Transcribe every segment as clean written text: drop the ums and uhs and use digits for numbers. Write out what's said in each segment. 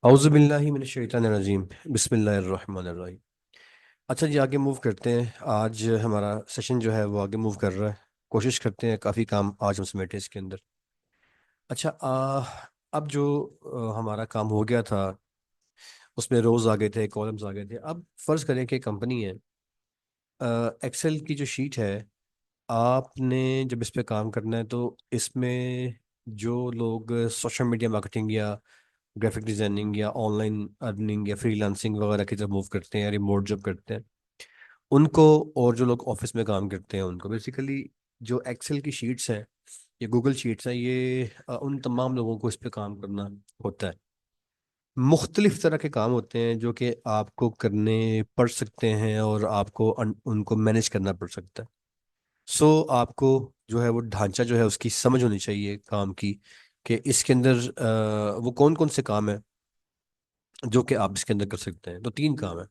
औज़ुबिल्लाहि मिनश्शैतानिर्रजीम बिस्मिल्लाहिर्रहमानिर्रहीम। अच्छा जी, आगे मूव करते हैं। आज हमारा सेशन जो है वो आगे मूव कर रहा है। कोशिश करते हैं काफ़ी काम आज हम समेटें इसके अंदर। अच्छा, अब जो हमारा काम हो गया था उसमें रोज़ आ गए थे, कॉलम्स आ गए थे। अब फ़र्ज़ करें कि कंपनी है, एक्सेल की जो शीट है, आपने जब इस पे काम करना है तो इसमें जो लोग सोशल मीडिया मार्केटिंग या ग्राफिक डिजाइनिंग या ऑनलाइन अर्निंग या फ्रीलांसिंग वगैरह की तरफ मूव करते हैं या रिमोट जॉब करते हैं उनको, और जो लोग ऑफिस में काम करते हैं उनको, बेसिकली जो एक्सेल की शीट्स हैं, ये गूगल शीट्स हैं, ये उन तमाम लोगों को इस पे काम करना होता है। मुख्तलिफ तरह के काम होते हैं जो कि आपको करने पड़ सकते हैं और आपको उनको मैनेज करना पड़ सकता है। सो आपको जो है वो ढांचा जो है उसकी समझ होनी चाहिए काम की, कि इसके अंदर वो कौन कौन से काम है जो कि आप इसके अंदर कर सकते हैं। तो तीन काम है।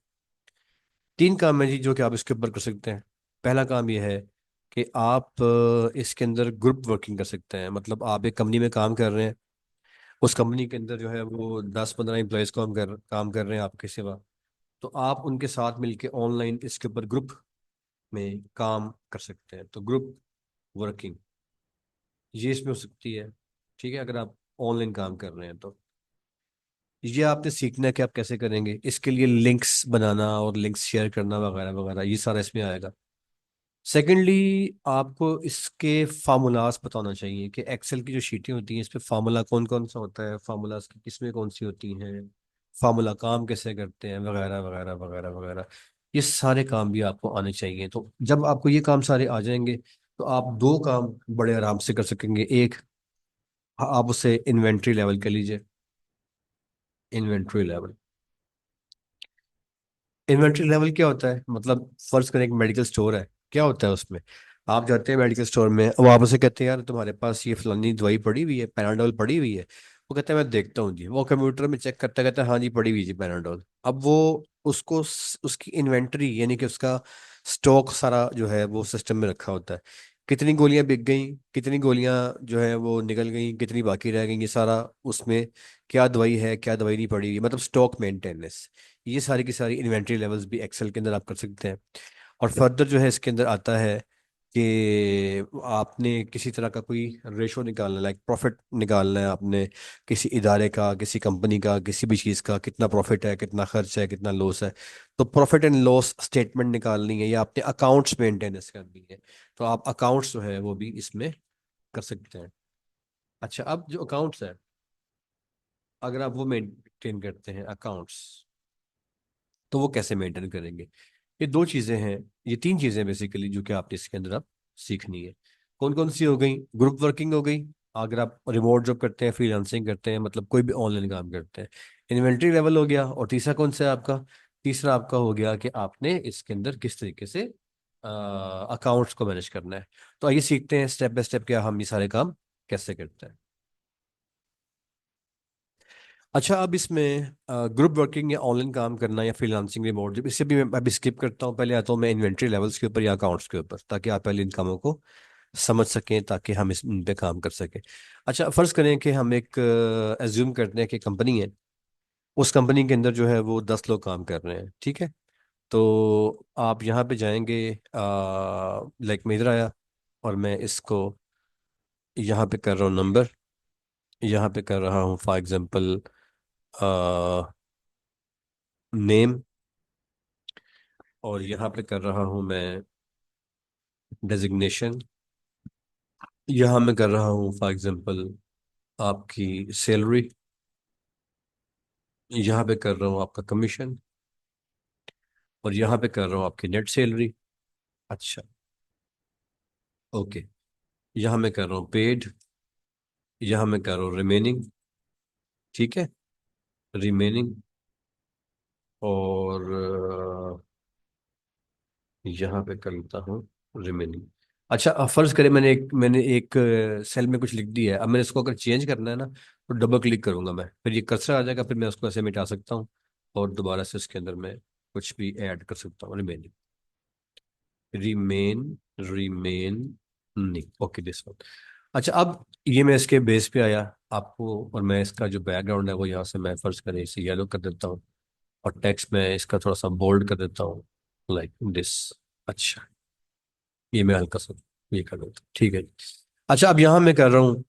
तीन काम है जी जो कि आप इसके ऊपर कर सकते हैं। पहला काम यह है कि आप इसके अंदर ग्रुप वर्किंग कर सकते हैं। मतलब आप एक कंपनी में काम कर रहे हैं, उस कंपनी के अंदर जो है वो 10-15 एम्प्लॉयज़ काम कर रहे हैं आपके सिवा। तो आप उनके साथ मिलके ऑनलाइन इसके ऊपर ग्रुप में काम कर सकते हैं। तो ग्रुप वर्किंग ये इसमें हो सकती है। ठीक है, अगर आप ऑनलाइन काम कर रहे हैं तो ये आपने सीखना है कि आप कैसे करेंगे। इसके लिए लिंक्स बनाना और लिंक्स शेयर करना वगैरह वगैरह ये सारा इसमें आएगा। सेकेंडली, आपको इसके फार्मूलाज पता होना चाहिए कि एक्सेल की जो शीटें होती हैं इस पे फार्मूला कौन कौन सा होता है, फार्मूलाज की किस्में कौन सी होती हैं, फार्मूला काम कैसे करते हैं वगैरह वगैरह वगैरह वगैरह। ये सारे काम भी आपको आने चाहिए। तो जब आपको ये काम सारे आ जाएंगे तो आप दो काम बड़े आराम से कर सकेंगे। एक, आप उसे इन्वेंट्री लेवल कह लीजिए। इन्वेंट्री लेवल, इन्वेंट्री लेवल क्या होता है? मतलब फर्ज करें एक मेडिकल स्टोर है, क्या होता है उसमें? आप जाते हैं मेडिकल स्टोर में, वो आपसे कहते हैं यार तुम्हारे पास ये फलानी दवाई पड़ी हुई है, पैनाडोल पड़ी हुई है। वो कहता है मैं देखता हूँ जी। वो कंप्यूटर में चेक करता कहता है हाँ जी पड़ी हुई जी पैनाडोल। अब वो उसको उसकी इन्वेंट्री यानी कि उसका स्टॉक सारा जो है वो सिस्टम में रखा होता है। कितनी गोलियां बिक गई, कितनी गोलियां जो है वो निकल गई, कितनी बाकी रह गई, ये सारा उसमें, क्या दवाई है क्या दवाई नहीं पड़ी हुई, मतलब स्टॉक मेंटेनेंस। ये सारी की सारी इन्वेंट्री लेवल्स भी एक्सेल के अंदर आप कर सकते हैं। और फर्दर जो है इसके अंदर आता है कि आपने किसी तरह का कोई रेशो निकालना है, लाइक प्रॉफिट निकालना है आपने, किसी इदारे का, किसी कंपनी का, किसी भी चीज़ का कितना प्रॉफिट है, कितना खर्च है, कितना लॉस है। तो प्रॉफिट एंड लॉस स्टेटमेंट निकालनी है या आपने अकाउंट्स मेंटेनेंस करनी है। तो आप अकाउंट्स जो है वो भी इसमें कर सकते हैं। अच्छा, अब जो अकाउंट्स है, अगर आप वो मेंटेन करते हैं अकाउंट्स, तो वो कैसे मेंटेन करेंगे? ये दो चीजें हैं, ये तीन चीजें बेसिकली जो कि आपने इसके अंदर आप सीखनी है। कौन कौन सी हो गई? ग्रुप वर्किंग हो गई, अगर आप रिमोट जॉब करते हैं, फ्रीलांसिंग करते हैं, मतलब कोई भी ऑनलाइन काम करते हैं। इन्वेंट्री लेवल हो गया, और तीसरा कौन सा है आपका? तीसरा आपका हो गया कि आपने इसके अंदर किस तरीके से अकाउंट्स को मैनेज करना है। तो आइए सीखते हैं स्टेप बाय स्टेप क्या हम ये सारे काम कैसे करते हैं। अच्छा, अब इसमें ग्रुप वर्किंग या ऑनलाइन काम करना या फ्रीलांसिंग रिमोट जब, इससे भी मैं अभी स्किप करता हूँ। पहले आता हूँ मैं इन्वेंट्री लेवल्स के ऊपर या अकाउंट्स के ऊपर, ताकि आप पहले इन कामों को समझ सकें, ताकि हम इन पे काम कर सकें। अच्छा, फर्ज करें कि हम एक एज्यूम करते हैं कि कंपनी है, उस कंपनी के अंदर जो है वो 10 लोग काम कर रहे हैं। ठीक है, तो आप यहाँ पे जाएंगे, लाइक मैं इधर आया और मैं इसको यहाँ पे कर रहा हूँ नंबर, यहाँ पे कर रहा हूँ फॉर एग्जांपल नेम, और यहाँ पे कर रहा हूँ मैं डेजिग्नेशन, यहाँ मैं कर रहा हूँ फॉर एग्जांपल आपकी सैलरी, यहाँ पे कर रहा हूँ आपका कमीशन, और यहाँ पे कर रहा हूँ आपकी नेट सैलरी। अच्छा, ओके, यहाँ मैं कर रहा हूँ पेड, यहाँ मैं कर रहा हूँ रिमेनिंग। ठीक है, रिमेनिंग, और यहाँ पे कर लेता हूँ रिमेनिंग। अच्छा, फर्ज करें मैंने एक सेल में कुछ लिख दिया है। अब मैंने इसको अगर चेंज करना है ना, तो डबल क्लिक करूंगा मैं, फिर ये कर्सर आ जाएगा, फिर मैं उसको ऐसे मिटा सकता हूँ और दोबारा से इसके अंदर मैं कुछ भी ऐड कर सकता हूँ। रिमेनिंग, रिमेन, रिमेन नहीं, ओके दिस वन। अच्छा, अब ये मैं इसके बेस पे आया आपको, और मैं इसका जो बैकग्राउंड है वो यहाँ से मैं फर्ज करें इसे येलो कर देता हूँ, और टेक्स्ट में इसका थोड़ा सा बोल्ड कर देता हूँ, लाइक दिस। अच्छा, ये मैं हल्का सा ये कर देता हूँ, ठीक है जी। अच्छा, अब यहाँ मैं कर रहा हूँ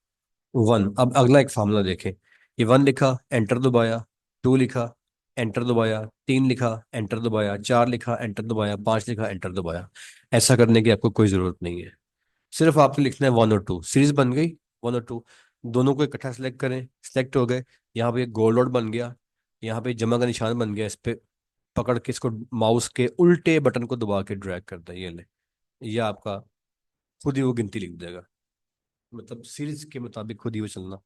वन। अब अगला एक फार्मूला देखें। ये वन लिखा, एंटर दबाया। टू लिखा, एंटर दबाया। तीन लिखा, एंटर दबाया। चार लिखा, एंटर दबाया। पांच लिखा, एंटर दबाया। ऐसा करने की आपको कोई जरूरत नहीं है। सिर्फ आपने लिखना है वन और टू, सीरीज बन गई। वन और टू दोनों को इकट्ठा सेलेक्ट करें, सेलेक्ट हो गए। यहाँ पे एक गोल डॉट बन गया, यहाँ पे जमा का निशान बन गया, इस पे पकड़ के इसको माउस के उल्टे बटन को दबा के ड्रैग कर दें, ये ले। ये आपका खुद ही वो गिनती लिख देगा, मतलब सीरीज के मुताबिक खुद ही वो चलना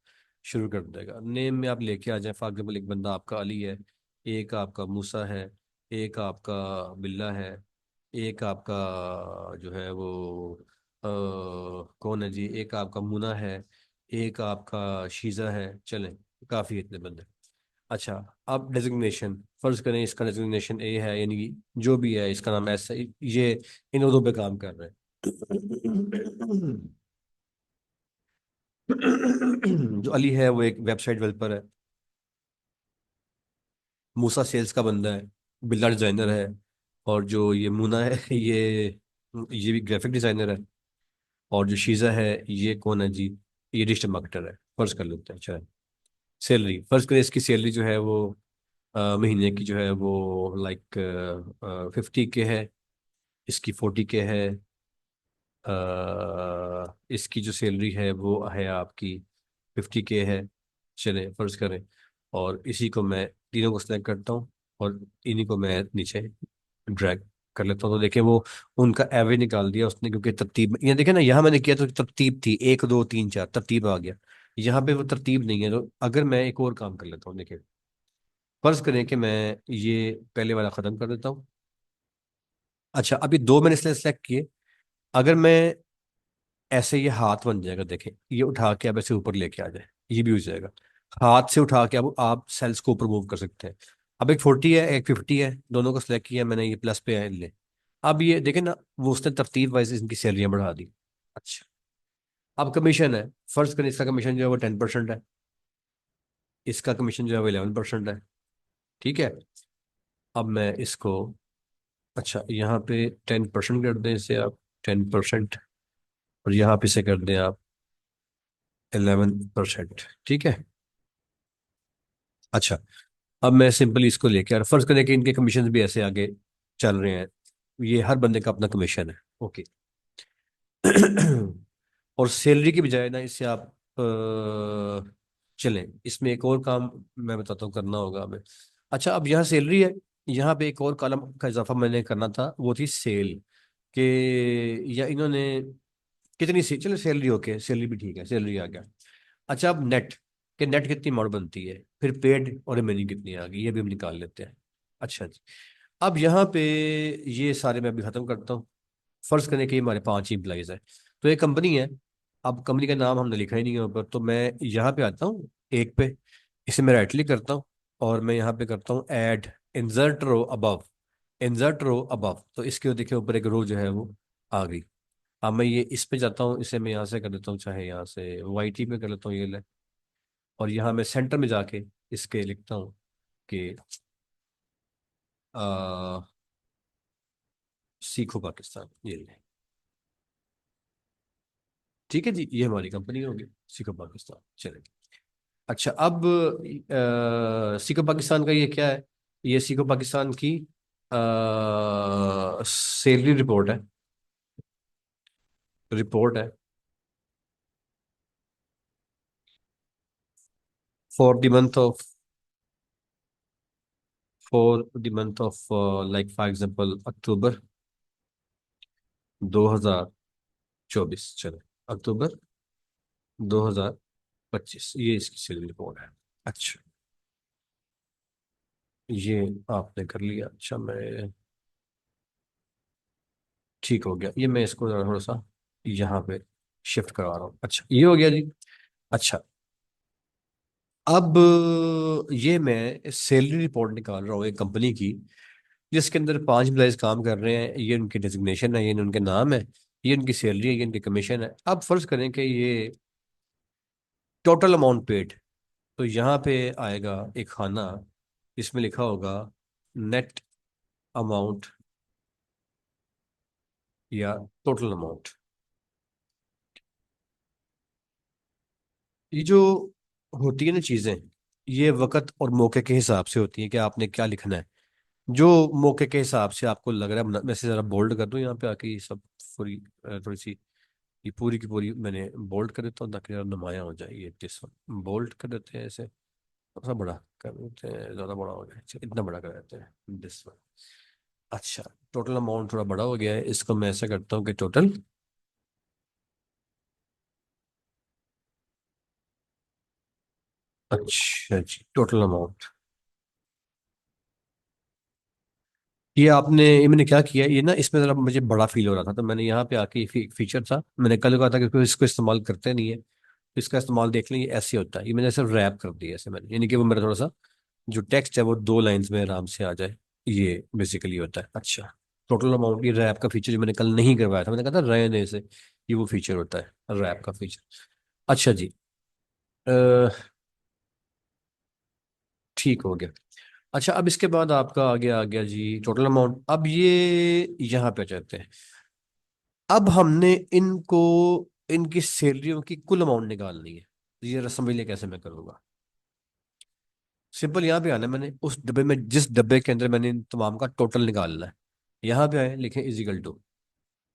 शुरू कर देगा। नेम में आप लेके आ जाए, फॉर एग्जाम्पल एक बंदा आपका अली है, एक आपका मूसा है, एक आपका बिल्ला है, एक आपका जो है वो कौन है जी, एक आपका मुना है, एक आपका शीजा है। चलें, काफ़ी है इतने बंदे। अच्छा, अब डेजिग्नेशन फर्ज करें इसका डेजिग्नेशन ए है, यानी कि जो भी है इसका नाम ऐसा, ये इन उर्दू पे काम कर रहे हैं। जो अली है वो एक वेबसाइट डेवलपर है, मूसा सेल्स का बंदा है, बिल्ला डिजाइनर है, और जो ये मुना है ये भी ग्राफिक डिजाइनर है, और जो शीजा है ये कौन है जी, ये डिजिटल मार्केटर है। फर्ज कर लेते हैं, चलो। सैलरी फर्ज करें, इसकी सैलरी जो है वो महीने की जो है वो लाइक 50K है, इसकी 40K है। इसकी जो सैलरी है वो है आपकी 50K है। चले फर्ज करें, और इसी को मैं तीनों को सिलेक्ट करता हूँ, और इन्हीं को मैं नीचे ड्रैग कर लेता हूँ। तो देखें वो उनका एवरेज निकाल दिया उसने, क्योंकि तरतीब ये देखें ना, यहाँ मैंने किया तो तरतीब थी एक दो तीन चार, तरतीब आ गया। यहाँ पे वो तरतीब नहीं है। तो अगर मैं एक और काम कर लेता हूँ, देखिए फर्ज करें कि मैं ये पहले वाला खत्म कर देता हूँ। अच्छा, अभी दो मैंने इसलिए सेलेक्ट किए। अगर मैं ऐसे, ये हाथ बन जाएगा, देखें ये उठा के अब ऐसे ऊपर लेके आ जाए, ये भी हो जाएगा। हाथ से उठा के अब आप सेल्स को ऊपर मूव कर सकते हैं। अब एक 40 है, एक 50 है, दोनों को सिलेक्ट किया मैंने, ये प्लस पे है ले। अब ये देखें ना, वो उसने तरतीब वाइज इनकी सैलरियां बढ़ा दी। अच्छा, अब कमीशन है। फर्ज करें इसका कमीशन जो है वो 10% है, इसका कमीशन जो है वो 11% है। ठीक है, अब मैं इसको, अच्छा यहाँ पे 10% कर दें इसे आप, 10%, और यहाँ पे से कर दें आप 11%। ठीक है। अच्छा, अब मैं सिंपली इसको लेके आ रहा, फर्ज करें कि इनके कमीशन भी ऐसे आगे चल रहे हैं, ये हर बंदे का अपना कमीशन है। ओके। और सैलरी की बजाय ना इससे आप चलें, इसमें एक और काम मैं बताता हूँ करना होगा हमें। अच्छा, अब यहाँ सैलरी है, यहाँ पे एक और कॉलम का इजाफा मैंने करना था, वो थी सेल के, या इन्होंने कितनी सी, चलो सैलरी, ओके सैलरी भी ठीक है, सैलरी आ गया। अच्छा, अब नेट, कि नेट कितनी अमाउंट बनती है, फिर पेड और रिमेनिंग कितनी आ गई, ये भी हम निकाल लेते हैं। अच्छा जी, अब यहाँ पे ये सारे मैं अभी खत्म करता हूँ। फर्ज करें कि हमारे 5 ही एम्प्लॉइज है, तो एक कंपनी है। अब कंपनी का नाम हमने लिखा ही नहीं है ऊपर, तो मैं यहाँ पे आता हूँ एक पे, इसे मैं राइट क्लिक करता हूँ, और मैं यहाँ पे करता हूँ add insert row above. Insert row above, तो इसके देखिए ऊपर एक रो जो है वो आ गई। अब मैं ये इस पे जाता हूँ, इसे मैं यहाँ से कर देता हूँ, चाहे यहाँ से YT पे कर लेता हूँ, ये ले। और यहाँ मैं सेंटर में जाके इसके लिखता हूँ कि आ, सीखो पाकिस्तान, ये ले। ठीक है जी, ये हमारी कंपनी होगी, सीखो पाकिस्तान। चलेगी। अच्छा, अब सीखो पाकिस्तान का ये क्या है, ये सीखो पाकिस्तान की सैलरी रिपोर्ट है, रिपोर्ट है for the month of, for the month of like for example October 2024। चलो, अक्टूबर 2025, ये इसकी सैलरी रिपोर्ट है। अच्छा, ये आपने कर लिया। अच्छा, मैं ठीक हो गया, ये मैं इसको जरा थोड़ा सा यहाँ पे शिफ्ट करवा रहा हूँ। अच्छा, ये हो गया जी। अच्छा, अब ये मैं सैलरी रिपोर्ट निकाल रहा हूँ एक कंपनी की, जिसके अंदर 5 एम्प्लॉयज काम कर रहे हैं, ये उनके डेजिग्नेशन है, ये उनके नाम है, ये उनकी सैलरी है, ये उनके कमीशन है। अब फर्ज करें कि ये टोटल अमाउंट पेड, तो यहाँ पे आएगा एक खाना, इसमें लिखा होगा नेट अमाउंट या टोटल अमाउंट। ये जो होती है ना चीजें, ये वक्त और मौके के हिसाब से होती है कि आपने क्या लिखना है। जो मौके के हिसाब से आपको लग रहा है मैं से जरा बोल्ड कर दूं यहाँ पे आके, ये सब पूरी थोड़ी सी, ये पूरी की पूरी मैंने बोल्ड कर देता हूँ ताकि जरा नुमाया हो जाए। ये दिस वन बोल्ड कर देते हैं ऐसे, थोड़ा सा बड़ा कर देते हैं, ज़्यादा बड़ा हो गया, अच्छा, इतना बड़ा कर देते हैं दिस वन। अच्छा, टोटल अमाउंट थोड़ा बड़ा हो गया है, इसको मैं ऐसा करता हूँ कि टोटल, अच्छा जी, टोटल अमाउंट। ये मैंने क्या किया, ये ना इसमें जरा मुझे बड़ा फील हो रहा था, तो मैंने यहाँ पे आके फीचर था, मैंने कल कहा था कि इसको इस्तेमाल करते नहीं है, तो इसका इस्तेमाल देख लें, ये ऐसे होता है। ये मैंने ऐसे रैप कर दिया ऐसे, मैंने यानी कि वो मेरा थोड़ा सा जो टेक्स्ट है वो दो लाइंस में आराम से आ जाए, ये बेसिकली होता है। अच्छा, टोटल अमाउंट, ये रैप का फीचर जो मैंने कल नहीं करवाया था, मैंने कहा था रहने से, ये वो फीचर होता है रैप का फीचर। अच्छा जी, अ, ठीक हो गया। अच्छा, अब इसके बाद आपका आ गया जी टोटल अमाउंट। अब ये यहाँ पे चलते हैं। अब हमने इनको, इनकी सैलरियों की कुल अमाउंट निकालनी है। ये रस्म समझ लिया कैसे मैं करूँगा। सिंपल, यहाँ पे आना है, मैंने उस डब्बे में, जिस डब्बे के अंदर मैंने इन तमाम का टोटल निकालना है, यहाँ पे आए, लिखें इजिकल टू,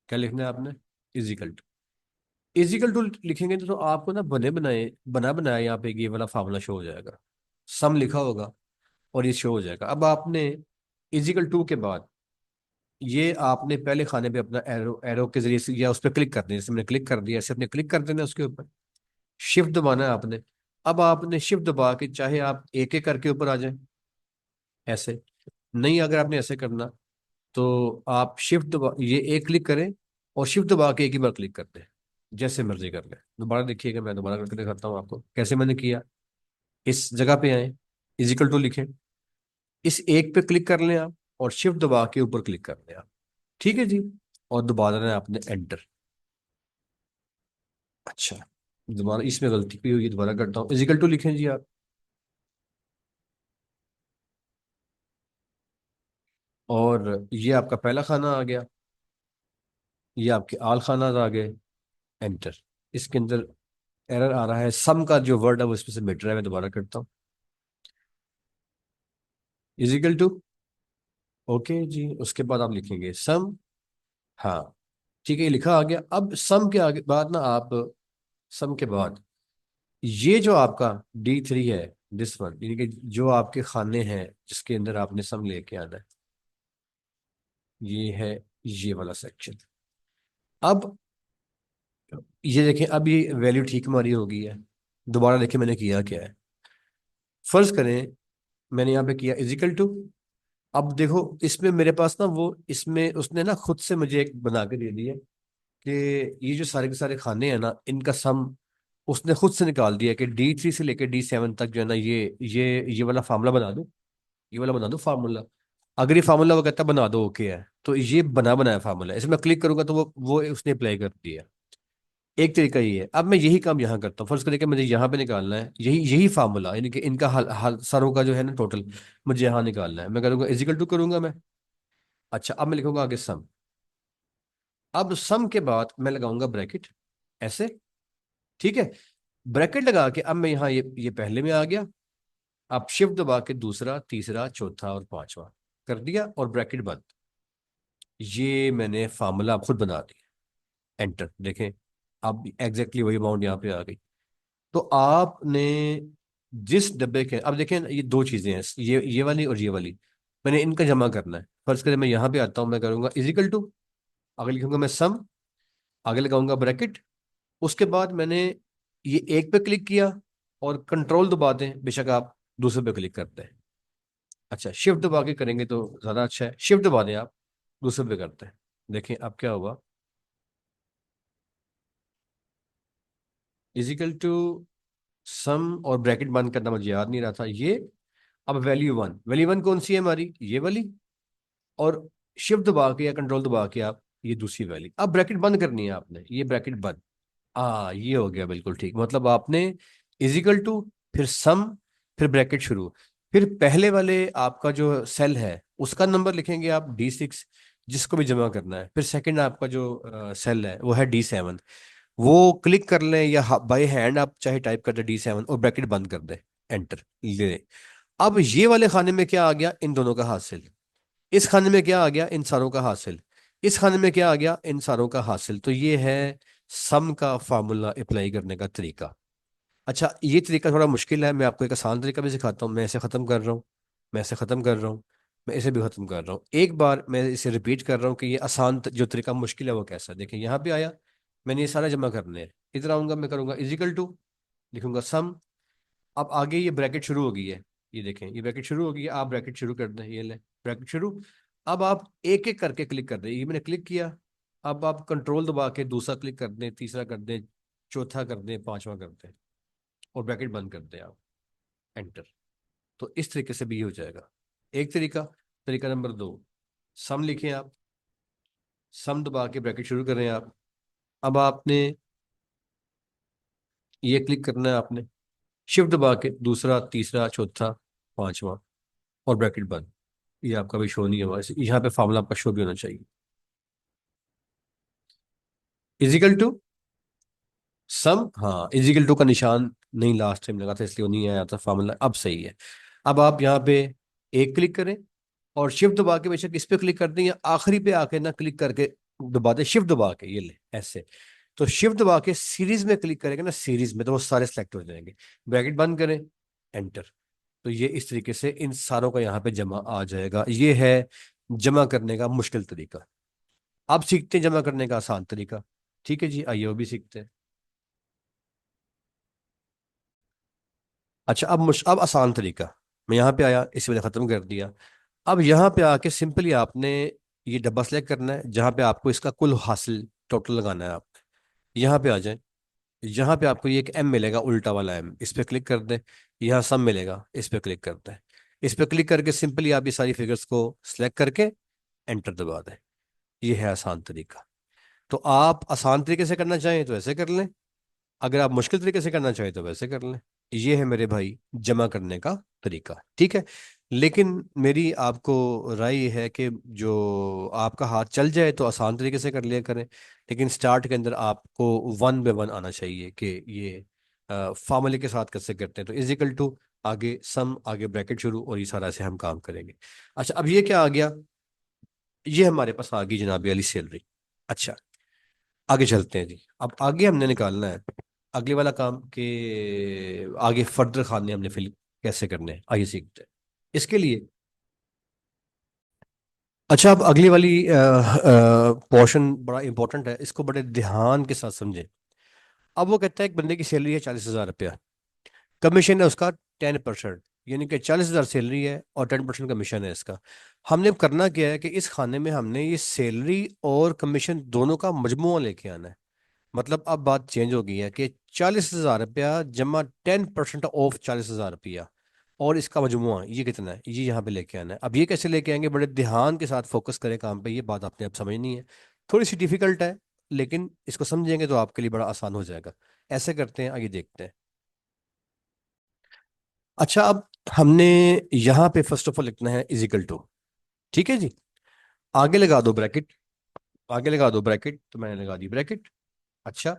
क्या लिखना है आपने, इजिकल टू। इजिकल टू लिखेंगे तो आपको ना बना बनाया यहाँ पे ये वाला फार्मूला शो हो जाएगा, सम लिखा होगा और ये शो हो जाएगा। अब आपने इजिकल टू के बाद, ये आपने पहले खाने पे अपना एरो एरो के जरिए से या उस पर क्लिक कर देना, जैसे मैंने क्लिक कर दिया, ऐसे अपने क्लिक कर देना उसके ऊपर, शिफ्ट दबाना है आपने। अब आपने शिफ्ट दबा के चाहे आप एक एक करके ऊपर आ जाए ऐसे, नहीं अगर आपने ऐसे करना तो आप शिफ्ट दबा, ये एक क्लिक करें और शिफ्ट दबा के एक ही बार क्लिक कर दें, जैसे मर्जी कर ले। दोबारा देखिएगा, मैं दोबारा करके दिखाता हूँ आपको कैसे मैंने किया। इस जगह पे आए, इजिकल टू लिखें, इस एक पे क्लिक कर लें आप, और शिफ्ट दबा के ऊपर क्लिक कर लें आप, ठीक है जी, और दोबारा ना आपने एंटर। अच्छा, दोबारा इसमें गलती भी हुई, दोबारा करता हूँ, इजिकल टू लिखें जी आप, और ये आपका पहला खाना आ गया, ये आपके आल खाना आ गए, एंटर। इसके अंदर एरर आ रहा है, सम का जो वर्ड है वो इसमें से मिट रहा है, मैं दोबारा करता हूँ, इजिकल टू, ओके जी, उसके बाद आप लिखेंगे सम। हाँ, ठीक है, ये लिखा आ गया। अब सम के आगे बाद ना आप, सम के बाद ये जो आपका D3 है, दिस वन, यानी कि जो आपके खाने हैं जिसके अंदर आपने सम लेके आना है, ये है ये वाला सेक्शन। अब ये देखें, अब ये वैल्यू ठीक हमारी हो गई है। दोबारा देखें मैंने किया क्या है, फर्ज करें मैंने यहाँ पे किया इजिकल टू। अब देखो इसमें मेरे पास ना वो, इसमें उसने ना खुद से मुझे एक बना के दे दिया कि ये जो सारे के सारे खाने हैं ना, इनका सम उसने खुद से निकाल दिया कि D3 से लेकर D7 तक जो है ना, ये वाला फार्मूला बना दो, ये वाला बना दो फार्मूला। अगर ये फार्मूला वो कहता है बना दो, ओके है, तो ये बना बनाया फार्मूला है, इसमें मैं क्लिक करूंगा तो वो उसने अप्लाई कर दिया। एक तरीका ये है। अब मैं यही काम यहाँ करता हूँ, फर्ज करें कि मुझे यहाँ पे निकालना है यही यही फार्मूला, यानी कि इनका हल हल सारों का जो है ना टोटल, मुझे यहाँ निकालना है। मैं करूँगा इजिकल टू करूंगा मैं। अच्छा, अब मैं लिखूंगा आगे सम। अब सम के बाद मैं लगाऊंगा ब्रैकेट ऐसे, ठीक है, ब्रैकेट लगा के अब मैं यहाँ ये पहले में आ गया। अब शिफ्ट दबा के दूसरा, तीसरा, चौथा और पांचवा कर दिया और ब्रैकेट बंद। ये मैंने फार्मूला खुद बना दिया, एंटर देखें। अब एग्जैक्टली वही अमाउंट यहाँ पे आ गई। तो आपने जिस डब्बे के, अब देखें ये दो चीजें हैं, ये वाली और ये वाली, मैंने इनका जमा करना है। फर्ज करें मैं यहाँ पे आता हूँ, मैं करूंगा इजिकल टू, आगे लिखूंगा मैं सम, आगे लगाऊंगा ब्रैकेट, उसके बाद मैंने ये एक पे क्लिक किया और कंट्रोल दबा दें, बेशक आप दूसरे पे क्लिक करते हैं। अच्छा, शिफ्ट दबा के करेंगे तो ज्यादा अच्छा है, शिफ्ट दबा दें आप, दूसरे पे करते हैं। देखें अब क्या हुआ, इजिकल टू सम और ब्रैकेट बंद करना मुझे याद नहीं रहा था ये। अब वैल्यू वन कौन सी है हमारी, ये वाली, और शिफ्ट दबा के या कंट्रोल दबा के आप ये दूसरी वैल्यू, अब ब्रैकेट बंद करनी है आपने, ये ब्रैकेट बंद। ये हो गया बिल्कुल ठीक, मतलब आपने इजिकल टू, फिर सम, फिर ब्रैकेट शुरू, फिर पहले वाले आपका जो सेल है उसका नंबर लिखेंगे आप D6, जिसको भी जमा करना है। फिर सेकंड आपका जो सेल है वो है D7, वो क्लिक कर लें या बाय हैंड आप चाहे टाइप कर दें D7 और ब्रैकेट बंद कर दें, एंटर ले लें। अब ये वाले खाने में क्या आ गया, इन दोनों का हासिल। इस खाने में क्या आ गया, इन सारों का हासिल। इस खाने में क्या आ गया, इन सारों का हासिल। तो ये है सम का फार्मूला अप्लाई करने का तरीका। अच्छा, ये तरीका थोड़ा मुश्किल है, मैं आपको एक आसान तरीका भी सिखाता हूँ। मैं इसे ख़त्म कर रहा हूँ, मैं इसे ख़त्म कर रहा हूँ, मैं इसे भी ख़त्म कर रहा हूँ। एक बार मैं इसे रिपीट कर रहा हूँ कि ये आसान जो तरीका मुश्किल है वो कैसा है। देखिए यहाँ पे आया, मैंने ये सारा जमा करने हैं। इधर आऊँगा, मैं करूँगा इजिकल टू, लिखूंगा सम। अब आगे ये ब्रैकेट शुरू हो गई है, ये देखें ये ब्रैकेट शुरू हो गई है। आप ब्रैकेट शुरू कर दें, ये ले ब्रैकेट शुरू। अब आप एक एक करके क्लिक कर दें, ये मैंने क्लिक किया। अब आप कंट्रोल दबा के दूसरा क्लिक कर दें, तीसरा कर दें, चौथा कर दें, पांचवा कर दें, और ब्रैकेट बंद कर दें आप, एंटर। तो इस तरीके से भी ये हो जाएगा। एक तरीका। तरीका नंबर दो, सम लिखें आप, सम दबा के ब्रैकेट शुरू करें आप। अब आपने ये क्लिक करना है, आपने शिफ्ट दबा के दूसरा, तीसरा, चौथा, पांचवा, और ब्रैकेट बंद। ये आपका भी शो नहीं हुआ, यहाँ पे फॉर्मूला आपका शो भी होना चाहिए। इजिकल टू सम, हाँ इजिकल टू का निशान नहीं लास्ट टाइम लगा था इसलिए वो नहीं आया था फॉर्मूला, अब सही है। अब आप यहाँ पे एक क्लिक करें और शिफ्ट दबा के बेशक इस पे क्लिक कर दें या आखिरी पे आके ना क्लिक करके दबा दें, शिफ्ट दबा के, ये ले ऐसे। तो शिफ्ट दबा के सीरीज में क्लिक करेंगे ना, सीरीज में, तो वो सारे सेलेक्ट हो जाएंगे। ब्रैकेट बंद करें, एंटर। तो ये इस तरीके से इन सारों का यहाँ पे जमा आ जाएगा। ये है जमा करने का मुश्किल तरीका। अब सीखते हैं जमा करने का आसान तरीका। ठीक है जी, आइए वो भी सीखते हैं। अच्छा, अब आसान तरीका। मैं यहाँ पे आया, इसे मैंने खत्म कर दिया। अब यहाँ पे आके सिंपली आपने ये डब्बा सेलेक्ट करना है जहाँ पे आपको इसका कुल हासिल टोटल लगाना है। आप यहाँ पे आ जाए, यहाँ पे आपको ये एक एम मिलेगा, उल्टा वाला एम, इस पे क्लिक कर दें। यहाँ सम मिलेगा, इस पे क्लिक करते हैं। इस पे क्लिक करके सिंपली आप ये सारी फिगर्स को सिलेक्ट करके एंटर दबा दें। ये है आसान तरीका। तो आप आसान तरीके से करना चाहें तो ऐसे कर लें, अगर आप मुश्किल तरीके से करना चाहें तो वैसे कर लें। ये है मेरे भाई जमा करने का तरीका, ठीक है। लेकिन मेरी आपको राय ये है कि जो आपका हाथ चल जाए तो आसान तरीके से कर लिया करें, लेकिन स्टार्ट के अंदर आपको वन बाय वन आना चाहिए कि ये फार्मूले के साथ कैसे करते हैं। तो इजिकल टू, आगे सम, आगे ब्रैकेट शुरू, और ये सारा से हम काम करेंगे। अच्छा, अब ये क्या आ गया, ये हमारे पास आ गई जनाबी वाली सैलरी। अच्छा, आगे चलते हैं जी। अब आगे हमने निकालना है अगले वाला काम के, आगे फर्दर खाने हमने फिल कैसे करने हैं, आइए सीखते हैं इसके लिए। अच्छा, अब अगली वाली पोर्शन बड़ा इंपॉर्टेंट है, इसको बड़े ध्यान के साथ समझें। अब वो कहता है एक बंदे की सैलरी है 40,000 रुपया, कमीशन है उसका 10%, यानी कि 40,000 सैलरी है और 10% कमीशन है इसका। हमने अब करना क्या है कि इस खाने में हमने ये सैलरी और कमीशन दोनों का मजमुआ लेके आना है। मतलब अब बात चेंज हो गई है कि 40,000 रुपया जमा 10% ऑफ 40,000 रुपया, और इसका मजमुआ ये कितना है, ये यहाँ पे लेके आना है। अब ये कैसे लेके आएंगे, बड़े ध्यान के साथ फोकस करें काम पे, ये बात आपने अब समझनी है। थोड़ी सी डिफिकल्ट है, लेकिन इसको समझेंगे तो आपके लिए बड़ा आसान हो जाएगा। ऐसे करते हैं, आगे देखते हैं। अच्छा, अब हमने यहाँ पे फर्स्ट ऑफ ऑल लिखना है इजिकल टू, ठीक है जी। आगे लगा दो ब्रैकेट, आगे लगा दो ब्रैकेट, तो मैंने लगा दी ब्रैकेट। अच्छा,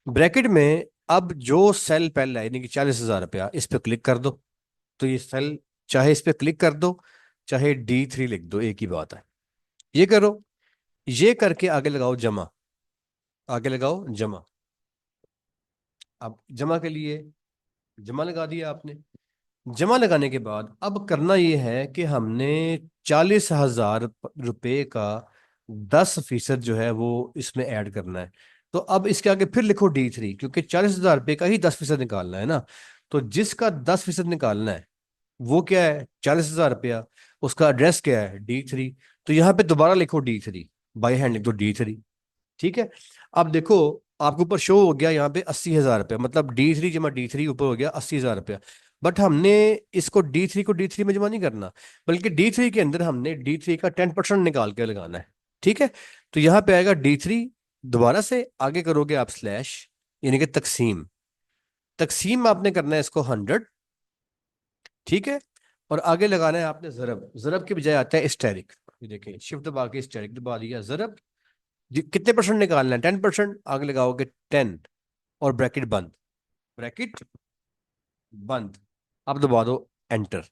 ब्रैकेट में अब जो सेल पहला है यानी कि 40,000 रुपया, इस पे क्लिक कर दो। तो ये सेल, चाहे इस पे क्लिक कर दो, चाहे D3 लिख दो, एक ही बात है। ये करो, ये करके आगे लगाओ जमा, आगे लगाओ जमा। अब जमा के लिए जमा लगा दिया आपने। जमा लगाने के बाद अब करना ये है कि हमने 40,000 रुपये का 10% जो है वो इसमें ऐड करना है। तो अब इसके आगे फिर लिखो D3, क्योंकि 40,000 रुपये का ही 10% निकालना है ना। तो जिसका 10% निकालना है वो क्या है, 40,000 रुपया, उसका एड्रेस क्या है, D3। तो यहाँ पे दोबारा लिखो D3, बाई हैंड लिख दो D3, ठीक है। अब देखो, आपके ऊपर शो हो गया यहाँ पे 80,000 रुपया, मतलब D3 जमा D3 ऊपर हो गया 80,000 रुपया। बट हमने इसको D3 को D3 में जमा नहीं करना, बल्कि D3 के अंदर हमने D3 का 10% निकाल के लगाना है, ठीक है। तो यहाँ पे आएगा D3, दोबारा से आगे करोगे आप स्लैश, यानी कि तकसीम, तकसीम आपने करना है इसको 100, ठीक है। और आगे लगाना है आपने ज़रब, ज़रब के बजाय आता है स्टेरिक। ये देखिए, शिफ्ट दबा के स्टेरिक दबा दिया, ज़रब। कितने परसेंट निकालना है? 10%। आगे लगाओगे 10 और ब्रैकेट बंद, ब्रैकेट बंद। अब दबा दो एंटर।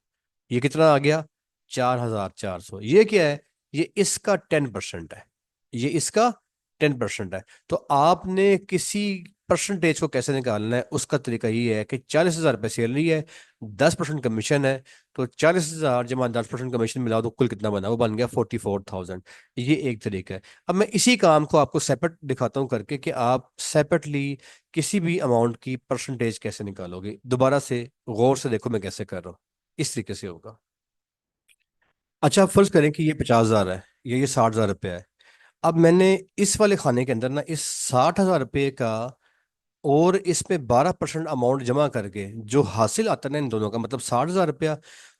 ये कितना आ गया? 4,400। ये क्या है? ये इसका 10% है, ये इसका 10% है। तो आपने किसी परसेंटेज को कैसे निकालना है, उसका तरीका ये है कि 40,000 रुपये सैलरी है, 10% कमीशन है। तो 40,000 जमा 10% कमीशन मिलाओ तो कुल कितना बना? वो बन गया 44,000। ये एक तरीका है। अब मैं इसी काम को आपको सेपरेट दिखाता हूँ करके कि आप सेपरेटली किसी भी अमाउंट की परसेंटेज कैसे निकालोगे। दोबारा से गौर से देखो मैं कैसे कर रहा हूँ। इस तरीके से होगा। अच्छा, आप फर्ज करें कि ये 50,000 है, ये 60,000 रुपया है। अब मैंने इस वाले खाने के अंदर ना इस 60,000 रुपये का और इसमें 12% अमाउंट जमा करके जो हासिल आता है ना इन दोनों का, मतलब 60,000 रुपया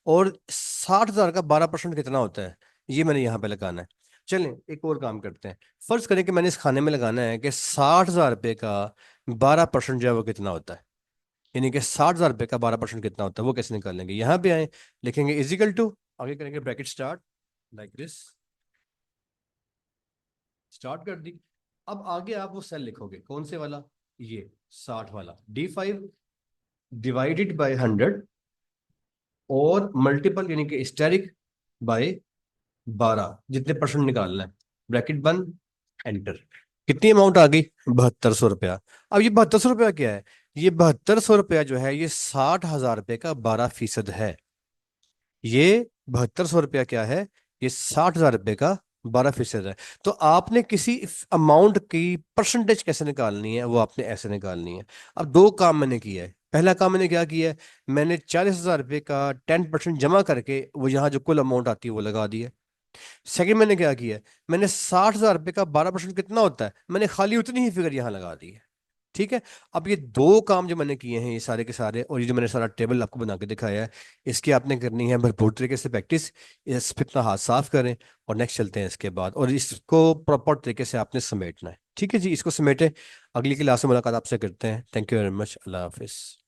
और 60,000 का 12% कितना होता है, ये मैंने यहाँ पे लगाना है। चलें एक और काम करते हैं। फर्ज करें कि मैंने इस खाने में लगाना है कि 60,000 रुपये का 12% जो है वो कितना होता है, यानी कि 60,000 रुपये का 12% कितना होता है, वो कैसे निकाल लेंगे? यहाँ पे आए, लिखेंगे इजिकल टू, आगे करेंगे bracket start like this, start कर दी। अब आगे आप वो सेल लिखोगे, कौन से वाला? ये 60 वाला, D5 डिवाइडेड बाय 100 और मल्टीपल यानी कि स्टेरिक बाय 12, जितने परसेंट निकालना है, ब्रैकेट बंद, एंटर। कितनी अमाउंट आ गई? 7200 रुपया। अब ये 7200 रुपया क्या है? ये 7200 रुपया जो है ये 60,000 रुपये का 12% है। ये 7200 रुपया क्या है? ये 60,000 रुपये का 12% है। तो आपने किसी अमाउंट की परसेंटेज कैसे निकालनी है, वो आपने ऐसे निकालनी है। अब दो काम मैंने किया है। पहला काम मैंने क्या किया है? मैंने 40,000 रुपये का 10% जमा करके वो यहाँ जो कुल अमाउंट आती है वो लगा दी है। सेकंड मैंने क्या किया है? मैंने 60,000 रुपये का 12% कितना होता है, मैंने खाली उतनी ही फिगर यहाँ लगा दी है। ठीक है। अब ये दो काम जो मैंने किए हैं ये सारे के सारे, और ये जो मैंने सारा टेबल आपको बना के दिखाया है, इसकी आपने करनी है भरपूर तरीके से प्रैक्टिस। इस पे अपना हाथ साफ करें और नेक्स्ट चलते हैं इसके बाद, और इसको प्रॉपर तरीके से आपने समेटना है। ठीक है जी, इसको समेटे। अगली क्लास में मुलाकात आपसे करते हैं। Thank you very much. अल्लाह हाफिज़।